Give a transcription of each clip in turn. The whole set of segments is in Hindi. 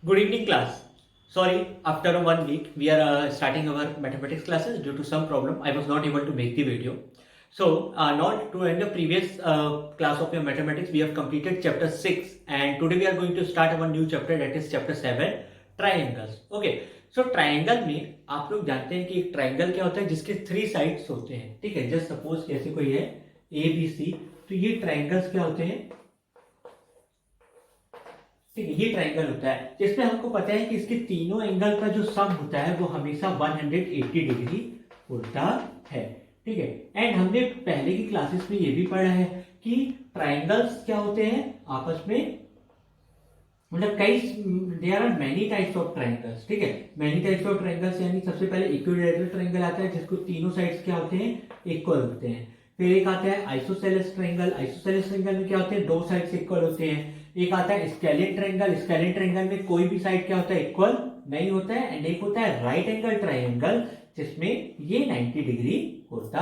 Good evening, class. Sorry, after 1 week, we are starting our mathematics classes due to some problem. I was not able to make the video. So, not to end the previous class of your mathematics, we have completed chapter 6, and today we are going to start our new chapter, that is chapter 7, triangles. Okay, so triangle में आप लोग जानते हैं कि एक ट्राइंगल क्या होता है जिसके 3 साइड्स होते हैं. ठीक है, जस्ट सपोज कैसे कोई है ABC, तो ये ट्राइंगल्स क्या होते हैं. ठीक है, ये ट्राइंगल होता है जिसमें हमको पता है कि इसके तीनों एंगल का जो सम होता है वो हमेशा 180 डिग्री होता है. ठीक है, एंड हमने पहले की क्लासेस में ये भी पढ़ा है कि ट्राइंगल्स क्या होते हैं आपस में, मतलब कई there are many types of triangles. ठीक है, मेनी टाइप्स ऑफ ट्राइंगल्स यानी सबसे पहले इक्विलैटरल ट्राइंगल आता है जिसको तीनों साइड्स क्या होते हैं, इक्वल होते हैं. फिर एक आता है आइसोसेलेस ट्राइंगल. आइसोसेलेस ट्राइंगल में क्या होते हैं, दो साइड्स इक्वल होते हैं. एक आता है स्केलिन ट्राइंगल. स्केलिन ट्राइंगल में कोई भी साइड क्या होता है, इक्वल नहीं होता है. एंड एक होता है राइट एंगल ट्राइंगल जिसमें ये 90 डिग्री होता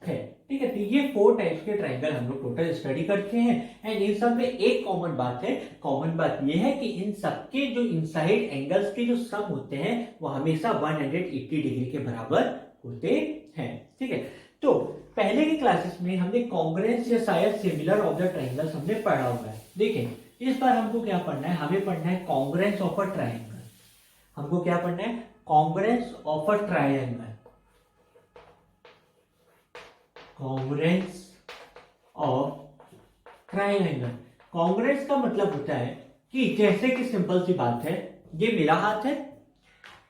है. ठीक है, तो ये 4 टाइप्स के ट्राइंगल हम लोग टोटल स्टडी करते हैं. एंड इन सब में एक कॉमन बात है, कॉमन बात ये है कि इन सबके जो इनसाइड एंगल्स के जो सम होते हैं वो हमेशा 180 डिग्री के बराबर होते हैं. ठीक है, तो पहले की क्लासेस में हमने कॉन्ग्रुएंस या शायद सिमिलर ऑफ द ट्राइंगल्स हमने पढ़ा हुआ है. देखें, इस बार हमको क्या पढ़ना है, हमें पढ़ना है कॉन्ग्रुएंस ऑफ अ ट्राइंगल. हमको क्या पढ़ना है, congruence of a triangle. Congruence of triangle. Congruence का मतलब होता है कि जैसे कि सिंपल सी बात है, ये मेरा हाथ है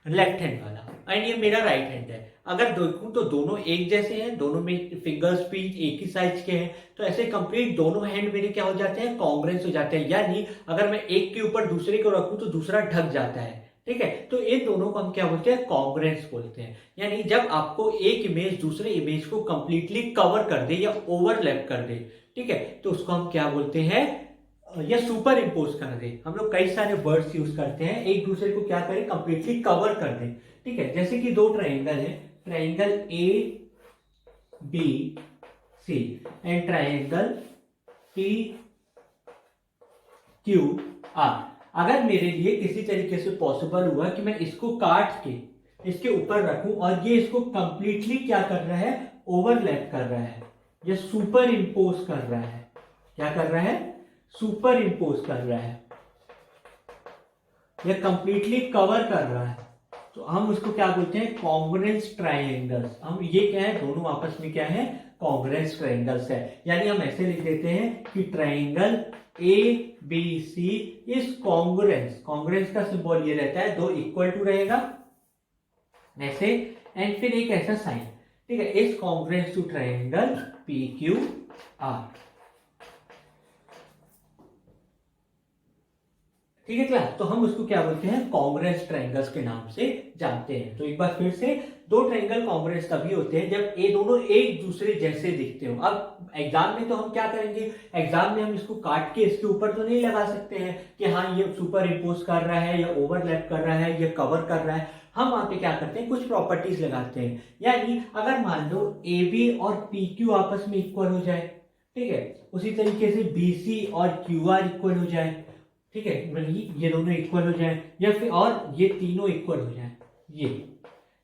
लेफ्ट हैंड वाला एंड ये मेरा राइट हैंड है. अगर देखूं तो दोनों एक जैसे हैं, दोनों में फिंगर्स भी एक ही साइज के हैं, तो ऐसे कंप्लीट दोनों हैंड मेरे क्या हो जाते हैं, कॉन्ग्रुएंस हो जाते हैं. यानी अगर मैं एक के ऊपर दूसरे को रखूं तो दूसरा ढक जाता है. ठीक है, तो इन दोनों को हम क्या बोलते हैं, कॉन्ग्रुएंस बोलते हैं. यानी जब आपको एक इमेज दूसरे इमेज को कंप्लीटली कवर कर दे या ओवरलैप कर दे, ठीक है, तो उसको हम क्या बोलते हैं, या सुपर इम्पोज कर दे. हम लोग कई सारे वर्ड्स यूज करते हैं, एक दूसरे को क्या करें, कंप्लीटली कवर कर दे. ठीक है, जैसे कि दो ट्राइंगल है, triangle A B C and triangle P Q R. अगर मेरे लिए किसी तरीके से पॉसिबल हुआ कि मैं इसको काट के इसके ऊपर रखूं और ये इसको कंप्लीटली क्या कर रहा है, ओवरलैप कर रहा है या सुपर इम्पोज कर रहा है. क्या कर रहा है, सुपर इम्पोज कर रहा है या कंप्लीटली कवर कर रहा है, तो हम उसको क्या बोलते हैं, कॉन्ग्रुएंस ट्राइंगल्स. हम ये क्या है, दोनों आपस में क्या है, कॉन्ग्रुएंस ट्राइंगल्स है. यानी हम ऐसे लिख देते हैं कि triangle A B C is congruence. Congruence का सिंबल ये रहता है, दो इक्वल टू रहेगा ऐसे एंड फिर एक ऐसा साइन. ठीक है, is congruence to triangle P Q R. ठीक है क्लास, तो हम उसको क्या बोलते हैं, कॉन्ग्रुएंस ट्राइंगल्स के नाम से जानते हैं. तो एक बार फिर से, दो ट्राइंगल कॉन्ग्रुएंस तभी होते हैं जब ये दोनों एक दूसरे जैसे दिखते हो. अब एग्जाम में तो हम क्या करेंगे, एग्जाम में हम इसको काट के इसके ऊपर तो नहीं लगा सकते हैं कि हाँ ये सुपर इम्पोज कर रहा है या ओवरलैप कर रहा है या कवर कर रहा है. हम वहां पे क्या करते हैं, कुछ प्रॉपर्टीज लगाते हैं. यानी अगर मान लो ए बी और पी क्यू आपस में इक्वल हो जाए, ठीक है, उसी तरीके से बी सी और क्यू आर इक्वल हो जाए. ठीक है, मतलब ये दोनों इक्वल हो जाए या फिर और ये तीनों इक्वल हो जाए, ये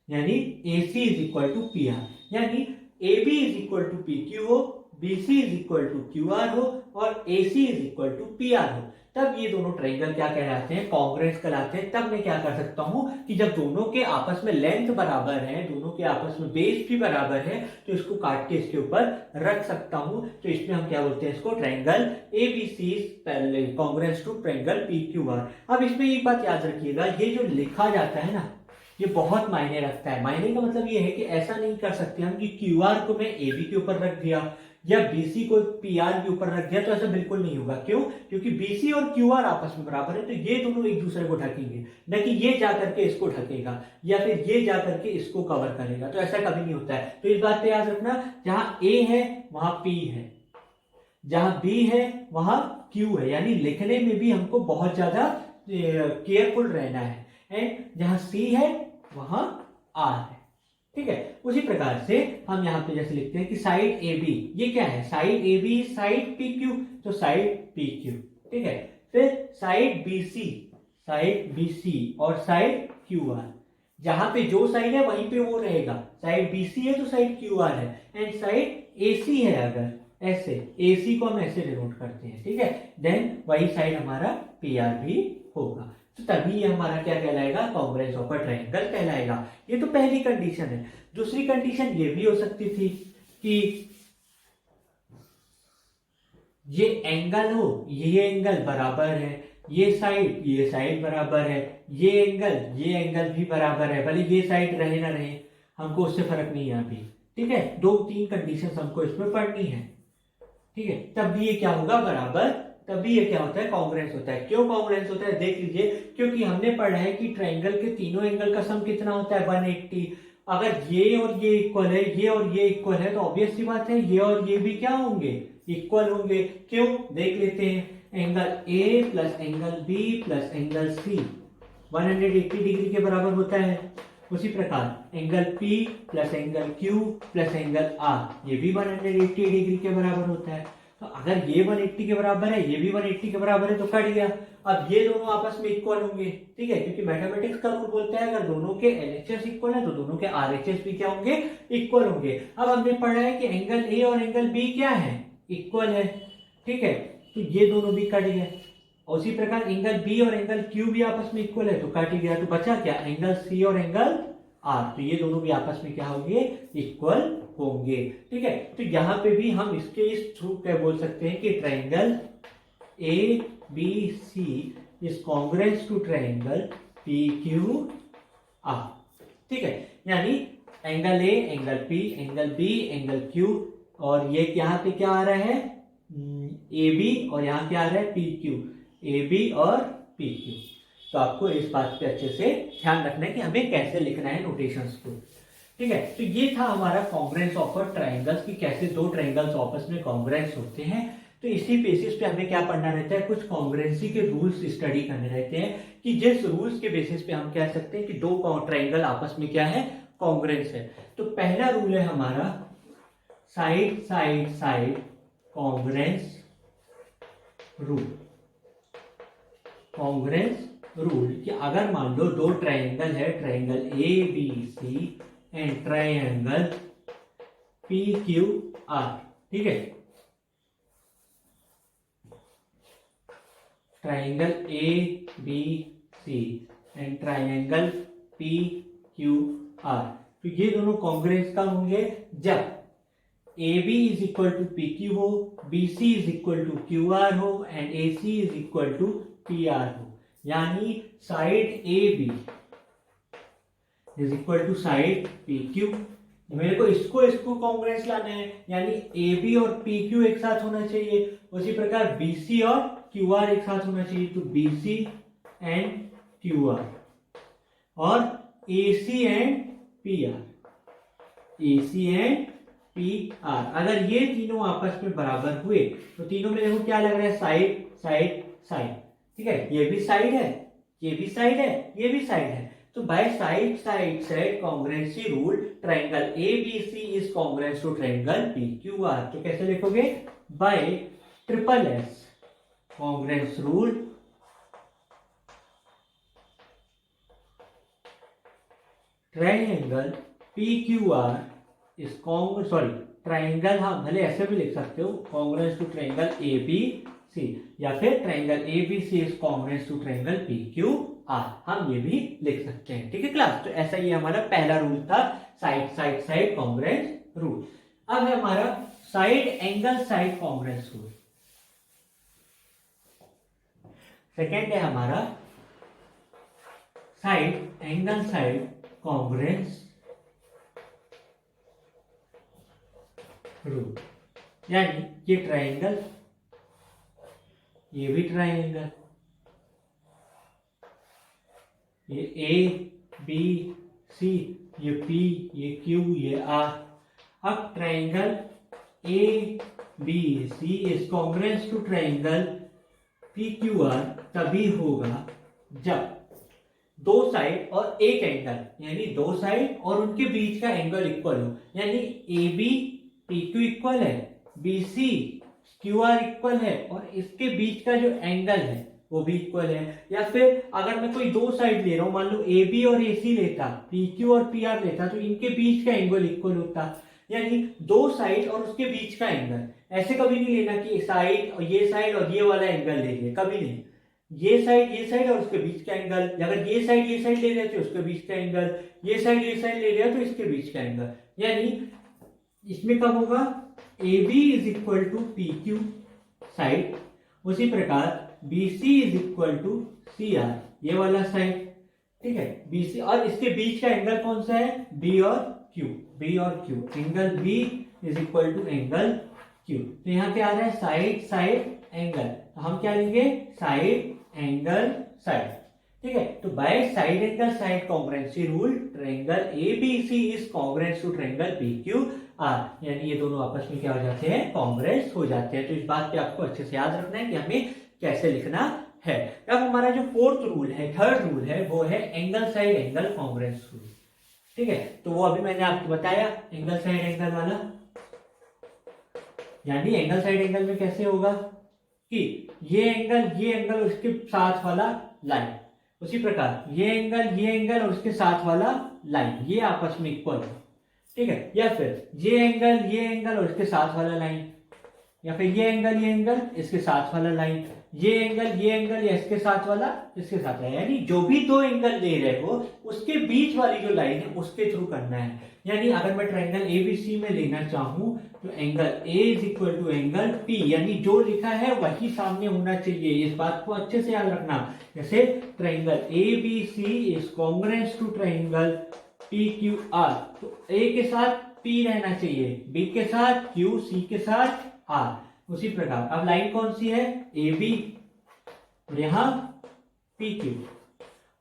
यानी AC is equal to P R. यानी AB is equal to P Q हो, BC is equal to Q R हो और AC is equal to P R हो, तब ये दोनों ट्राइंगल क्या कहलाते हैं, कॉन्ग्रुएंस कहलाते हैं. तब मैं क्या कर सकता हूं कि जब दोनों के आपस में लेंथ बराबर है, दोनों के आपस में बेस भी बराबर है, तो इसको काट के इसके ऊपर रख सकता हूं. तो इसमें हम क्या बोलते हैं, इसको triangle ABC congruence to triangle PQR. अब इसमें एक बात याद रखिएगा, ये जो लिखा जाता है ना, ये बहुत मायने रखता है. मायने का मतलब ये है कि ऐसा नहीं कर सकते हम कि QR को मैं AB के ऊपर रख दिया या BC को PR के ऊपर रख दिया, तो ऐसा बिल्कुल नहीं होगा. क्यों, क्योंकि BC और QR आपस में बराबर है, तो ये दोनों एक दूसरे को ढकेंगे, न कि ये जाकर के इसको ढकेगा या फिर ये जाकर के इसको कवर करेगा. तो ऐसा कभी नहीं होता है. तो इस बात पे याद रखना, जहां A है वहां P है, जहां B है वहां Q है. यानी लिखने में भी हमको बहुत ज्यादा केयरफुल रहना है. एंड जहां C है वहां R है. ठीक है, उसी प्रकार से हम यहां पे जैसे लिखते हैं कि साइड AB, ये क्या है, साइड AB साइड PQ, तो साइड PQ. ठीक है, फिर साइड BC, साइड BC और साइड QR। जहां पे जो साइड है वहीं पे वो रहेगा, साइड BC है तो साइड QR है, एंड साइड AC है अगर ऐसे, AC को हम ऐसे डिनोट करते हैं, ठीक है, देन वही साइड हमारा PR भी होगा। तो तभी ये हमारा क्या कहलाएगा, कॉन्ग्रुएंस ऑफ अ ट्रायंगल कहलाएगा। ये तो पहली कंडीशन है। दूसरी कंडीशन ये भी हो सकती थी कि ये एंगल हो, ये एंगल बराबर है, ये साइड बराबर है, ये एंगल भी बराबर है, भले ये साइड रहे ना रहे, हमको उससे फर्क नहीं है अभी, ठीक है। 2-3 कंडीशन हमको इसमें पढ़नी है, ठीक है, तब भी ये क्या होगा, बराबर, तभी ये क्या होता है, कॉन्ग्रुएंस होता है। क्यों कॉन्ग्रुएंस होता है, देख लीजिए, क्योंकि हमने पढ़ा है कि ट्रायंगल के तीनों एंगल का सम कितना होता है, 180। अगर ये और ये इक्वल है, ये और ये इक्वल है, तो ऑब्वियस सी बात है ये और ये भी क्या होंगे, इक्वल होंगे। क्यों, देख लेते हैं, angle A plus angle B plus angle C 180 degree के बराबर होता है। उसी प्रकार angle P plus angle Q plus angle R, ये भी 180 डिग्री के बराबर होता है। तो अगर ये 180 के बराबर है, ये भी 180 के बराबर है, तो कट गया। अब ये दोनों आपस में इक्वल होंगे, ठीक है, क्योंकि मैथमेटिक्स का रूल बोलता है अगर दोनों के LHS इक्वल है तो दोनों के RHS भी क्या होंगे, इक्वल होंगे। अब हमने पढ़ा है कि एंगल A और एंगल B क्या है, इक्वल है, ठीक है, तो ये दोनों भी कट गए। उसी प्रकार एंगल B और एंगल Q भी आपस में इक्वल है, तो कट गया। तो बचा क्या, एंगल C और एंगल R, तो ये दोनों भी आपस में क्या होंगे, इक्वल होंगे, ठीक है। तो यहाँ पे भी हम इसके इस थ्रू क्या बोल सकते हैं कि triangle ABC is congruence to triangle PQR, ठीक है। यानी angle A, angle P, angle B, angle Q, और ये यहाँ पे क्या आ रहा है, AB, और यहाँ क्या आ रहा है, PQ, AB और PQ। तो आपको इस बात पे अच्छे से ध्यान रखना है कि हमें कैसे लिखना है नोटेशंस को, ठीक है। तो ये था हमारा कॉन्ग्रुएंस ऑफ ट्रायंगल्स की, कैसे दो ट्रायंगल्स आपस में कॉन्ग्रुएंस होते हैं। तो इसी बेसिस पे हमें क्या पढ़ना रहता है, कुछ कॉन्ग्रुएंसी के रूल्स स्टडी करने रहते हैं, कि जिस रूल्स के बेसिस पे हम कह सकते हैं कि दो ट्रायंगल आपस में क्या है, कॉन्ग्रुएंस है। तो पहला रूल है हमारा side side side congruence rule. Congruence rule कि अगर मान लो दो ट्रायंगल है, triangle ABC and triangle PQR, ठीक है, triangle ABC and triangle PQR, तो ये दोनों कॉन्ग्रुएंस कब होंगे, जब AB is equal to PQ हो, BC is equal to QR हो, and AC is equal to PR हो। यानी side AB is equal to side PQ, मेरे को इसको कॉन्ग्रुएंस लाना है, यानी AB और PQ एक साथ होना चाहिए। उसी प्रकार BC और QR एक साथ होना चाहिए, तो BC एंड QR, और AC and PR, AC and PR। अगर ये तीनों आपस में बराबर हुए तो तीनों में देखो क्या लग रहा है, साइड साइड साइड, ठीक है, ये भी साइड है, ये भी साइड है, ये भी साइड है। तो by side side side congruency rule triangle ABC is congruence to triangle PQR। तो कैसे लिखोगे, by SSS congruence rule triangle PQR is triangle, हाँ भले ऐसे भी लिख सकते हो, कॉन्ग्रुएंस टू ट्रायंगल ABC, या फिर triangle ABC is congruence to triangle PQR, हम ये भी लिख सकते हैं, ठीक है क्लास। तो ऐसा ये हमारा पहला रूल था, side side side congruence rule. अब है हमारा side angle side congruence rule. Second है हमारा side angle side congruence rule. यानी ये ट्रायंगल, ये भी ट्रायंगल, ये ABC, ये P, ये Q, ये R। अब triangle ABC is congruence to triangle PQR तभी होगा जब दो साइड और एक एंगल, यानी दो साइड और उनके बीच का एंगल इक्वल हो। यानी AB PQ इक्वल है, BC QR इक्वल है, और इसके बीच का जो एंगल है वो भी इक्वल है। या फिर अगर मैं कोई दो साइड ले रहा हूं, मान लो ए बी और ए सी लेता, पी क्यू और पी आर लेता, तो इनके बीच का एंगल इक्वल होता। यानी दो साइड और उसके बीच का एंगल, ऐसे कभी नहीं लेना कि साइड और ये वाला एंगल ले लिया, कभी नहीं। ये साइड और उसके बीच का एंगल, अगर ये साइड ले रहे तो उसके बीच का एंगल, ये साइड ले लिया तो इसके बीच का एंगल। यानी इसमें कब होगा, A B is equal to P Q side, उसी प्रकार B C is equal to C R, ये वाला साइड, ठीक है। बी सी और इसके बीच का एंगल कौन सा है, बी और Q, angle B is equal to angle Q. तो यहाँ क्या आ रहा है, साइड साइड एंगल, तो हम क्या लेंगे, साइड एंगल साइड, ठीक है। तो by side angle side congruency rule, triangle ABC is congruent to triangle PQ R, यानी ये दोनों आपस में क्या हो जाते हैं, कॉन्ग्रुएंट हो जाते हैं। तो इस बात पे आपको अच्छे से याद रखना है कि हमें कैसे लिखना है। अब हमारा जो फोर्थ रूल है, थर्ड रूल है, वो है angle side angle congruence rule, ठीक है। तो वो अभी मैंने आपको बताया एंगल साइड एंगल वाला, यानी एंगल साइड एंगल में कैसे होगा कि ये एंगल उसके साथ वाला लाइन, उसी प्रकार ये एंगल और उसके साथ वाला लाइन, ये आपस में इक्वल है, ठीक है। या फिर ये एंगल और इसके साथ वाला लाइन, या फिर ये एंगल इसके साथ वाला लाइन, ये एंगल या इसके साथ वाला इसके साथ है, यानी जो भी दो एंगल ले रहे हो उसके बीच वाली जो लाइन है उसके थ्रू करना है। यानी अगर मैं ट्रायंगल एबीसी में लेना चाहूं तो angle A is equal to angle P, यानी जो लिखा है वही सामने होना चाहिए, इस बात को अच्छे से याद रखना। जैसे triangle ABC is congruent to triangle P Q R, तो ए के साथ पी रहना चाहिए, बी के साथ क्यू, सी के साथ आर। उसी प्रकार अब लाइन कौन सी है, ए बी, और यहां पी क्यू,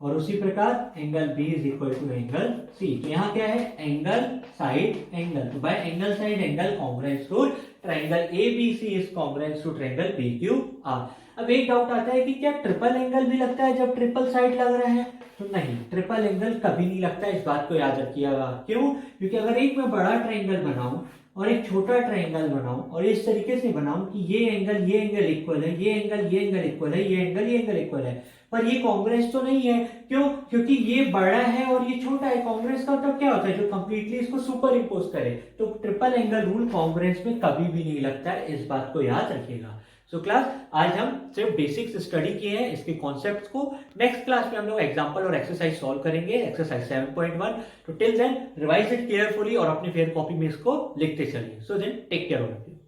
और उसी प्रकार angle B is equal to angle C. तो यहाँ क्या है, एंगल साइड एंगल, तो by angle side angle congruence rule, triangle ABC is congruent to triangle PQ R. अब एक डाउट आता है कि क्या ट्रिपल एंगल भी लगता है जब ट्रिपल साइड लग रहा है, तो नहीं, ट्रिपल एंगल कभी नहीं लगता, इस बात को याद रखिएगा। क्यों, क्योंकि अगर एक मैं बड़ा ट्रायंगल बनाऊं और एक छोटा ट्रायंगल बनाऊं और इस तरीके से बनाऊं कि ये एंगल इक्वल है, ये एंगल इक्वल है, ये एंगल इक्वल है, पर ये कॉन्ग्रुएंस तो नहीं है। क्यों, क्योंकि ये बड़ा है और ये छोटा है। कॉन्ग्रुएंस का मतलब क्या होता है, जो कंप्लीटली इसको सुपर इम्पोज करे। तो ट्रिपल एंगल रूल कॉन्ग्रुएंस में कभी भी नहीं लगता है, इस बात को याद रखिएगा। सो क्लास, आज हम सिर्फ बेसिक्स स्टडी किए हैं इसके कॉन्सेप्ट्स को। नेक्स्ट क्लास में हम लोग एग्जांपल और एक्सरसाइज सॉल्व करेंगे, एक्सरसाइज 7.1। तो till then revise it carefully और अपनी फेयर कॉपी में इसको लिखते चलिए। So then take care of you.